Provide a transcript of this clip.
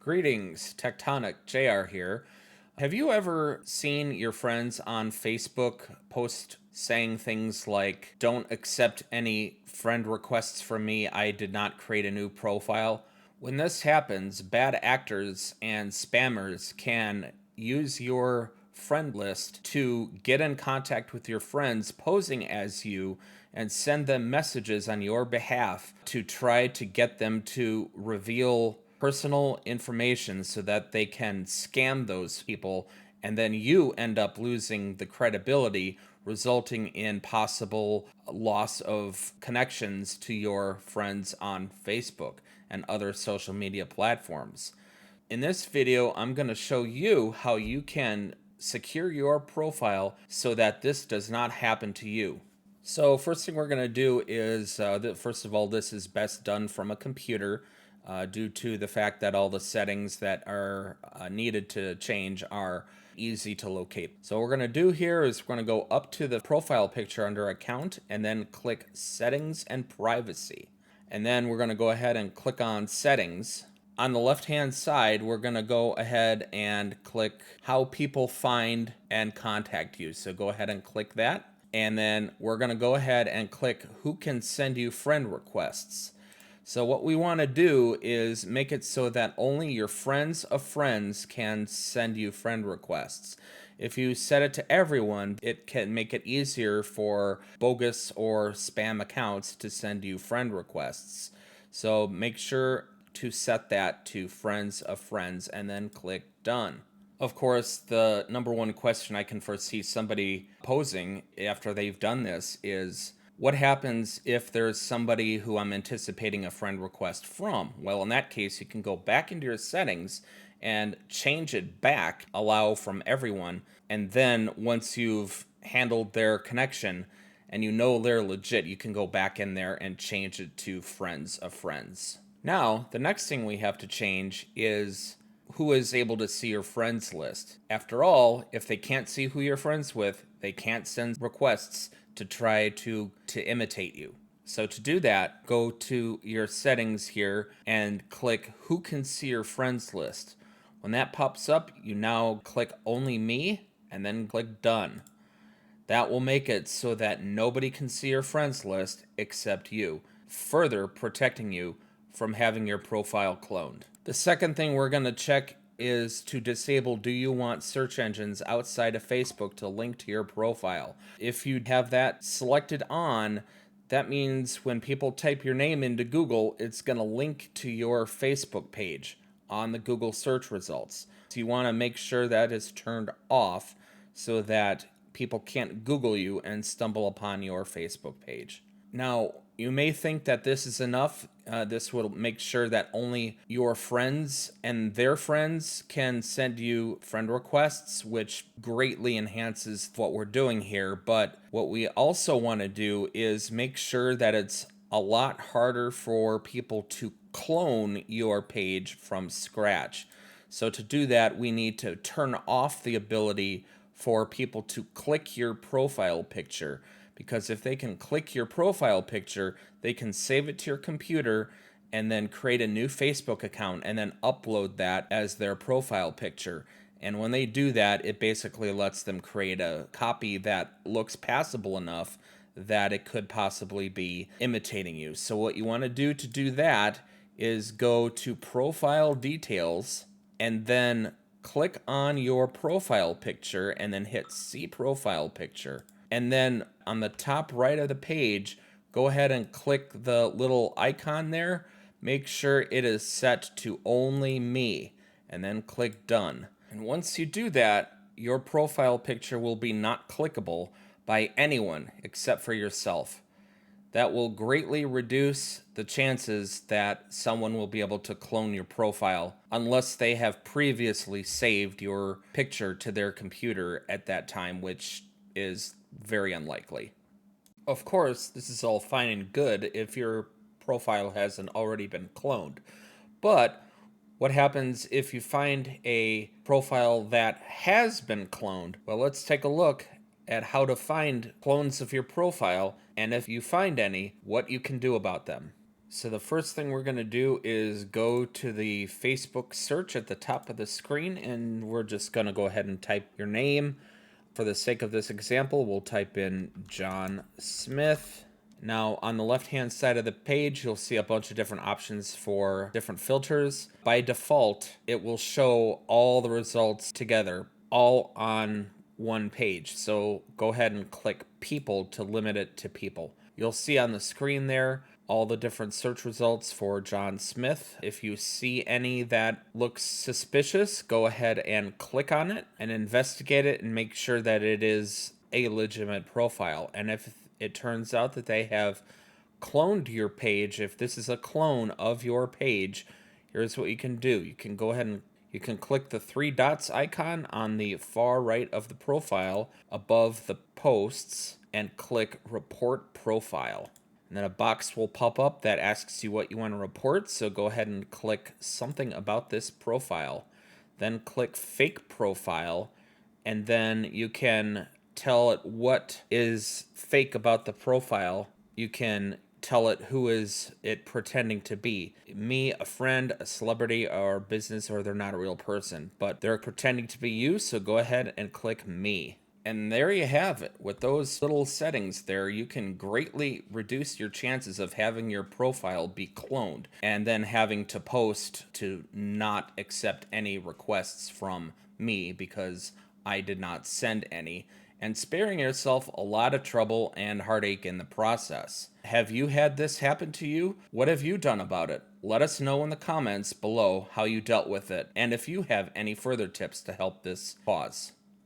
Greetings, Tectonic JR here. Have you ever seen your friends on Facebook post saying things like, "Don't accept any friend requests from me, I did not create a new profile"? When this happens, bad actors and spammers can use your friend list to get in contact with your friends posing as you and send them messages on your behalf to try to get them to reveal personal information so that they can scam those people, and then you end up losing the credibility, resulting in possible loss of connections to your friends on Facebook and other social media platforms. In this video, I'm going to show you how you can secure your profile so that this does not happen to you. So first thing we're going to do is, first of all, this is best done from a computer due to the fact that all the settings that are needed to change are easy to locate. So what we're going to do here is we're going to go up to the profile picture under account and then click settings and privacy. And then we're going to go ahead and click on settings. On the left hand side, we're going to go ahead and click how people find and contact you. So go ahead and click that. And then we're going to go ahead and click who can send you friend requests. So what we want to do is make it so that only your friends of friends can send you friend requests. If you set it to everyone, it can make it easier for bogus or spam accounts to send you friend requests. So make sure to set that to friends of friends and then click done. Of course, the number one question I can foresee somebody posing after they've done this is, what happens if there's somebody who I'm anticipating a friend request from? Well, in that case, you can go back into your settings and change it back, allow from everyone, and then once you've handled their connection and you know they're legit, you can go back in there and change it to friends of friends. Now, the next thing we have to change is who is able to see your friends list. After all, if they can't see who you're friends with, they can't send requests to try to imitate you. So to do that, go to your settings here and click who can see your friends list. When that pops up, you now click only me and then click done. That will make it so that nobody can see your friends list except you, further protecting you from having your profile cloned. The second thing we're going to check is to disable do you want search engines outside of Facebook to link to your profile. If you have that selected on, that means when people type your name into Google, it's going to link to your Facebook page on the Google search results. So you want to make sure that is turned off so that people can't Google you and stumble upon your Facebook page. Now, you may think that this is enough. This will make sure that only your friends and their friends can send you friend requests, which greatly enhances what we're doing here. But what we also want to do is make sure that it's a lot harder for people to clone your page from scratch. So to do that, we need to turn off the ability for people to click your profile picture, because if they can click your profile picture, they can save it to your computer and then create a new Facebook account and then upload that as their profile picture. And when they do that, it basically lets them create a copy that looks passable enough that it could possibly be imitating you. So what you want to do that is go to profile details and then click on your profile picture and then hit see profile picture. And then on the top right of the page, go ahead and click the little icon there. Make sure it is set to only me and then click done. And once you do that, your profile picture will be not clickable by anyone except for yourself. That will greatly reduce the chances that someone will be able to clone your profile unless they have previously saved your picture to their computer at that time, which is very unlikely. Of course, this is all fine and good if your profile hasn't already been cloned. But what happens if you find a profile that has been cloned? Well, let's take a look at how to find clones of your profile, and if you find any, what you can do about them. So the first thing we're going to do is go to the Facebook search at the top of the screen, and we're just going to go ahead and type your name. For the sake of this example, we'll type in John Smith. Now, on the left-hand side of the page, you'll see a bunch of different options for different filters. By default, it will show all the results together, all on one page. So go ahead and click people to limit it to people. You'll see on the screen there all the different search results for John Smith. If you see any that looks suspicious, go ahead and click on it and investigate it and make sure that it is a legitimate profile. And if it turns out that they have cloned your page, if this is a clone of your page, here's what you can do. You can go ahead and you can click the three dots icon on the far right of the profile above the posts and click report profile. And then a box will pop up that asks you what you want to report. So go ahead and click something about this profile. Then click fake profile. And then you can tell it what is fake about the profile. You can tell it who is it pretending to be. Me, a friend, a celebrity, or business, or they're not a real person. But they're pretending to be you, so go ahead and click me. And there you have it. With those little settings there, you can greatly reduce your chances of having your profile be cloned and then having to post to not accept any requests from me because I did not send any, and sparing yourself a lot of trouble and heartache in the process. Have you had this happen to you? What have you done about it? Let us know in the comments below how you dealt with it and if you have any further tips to help this cause.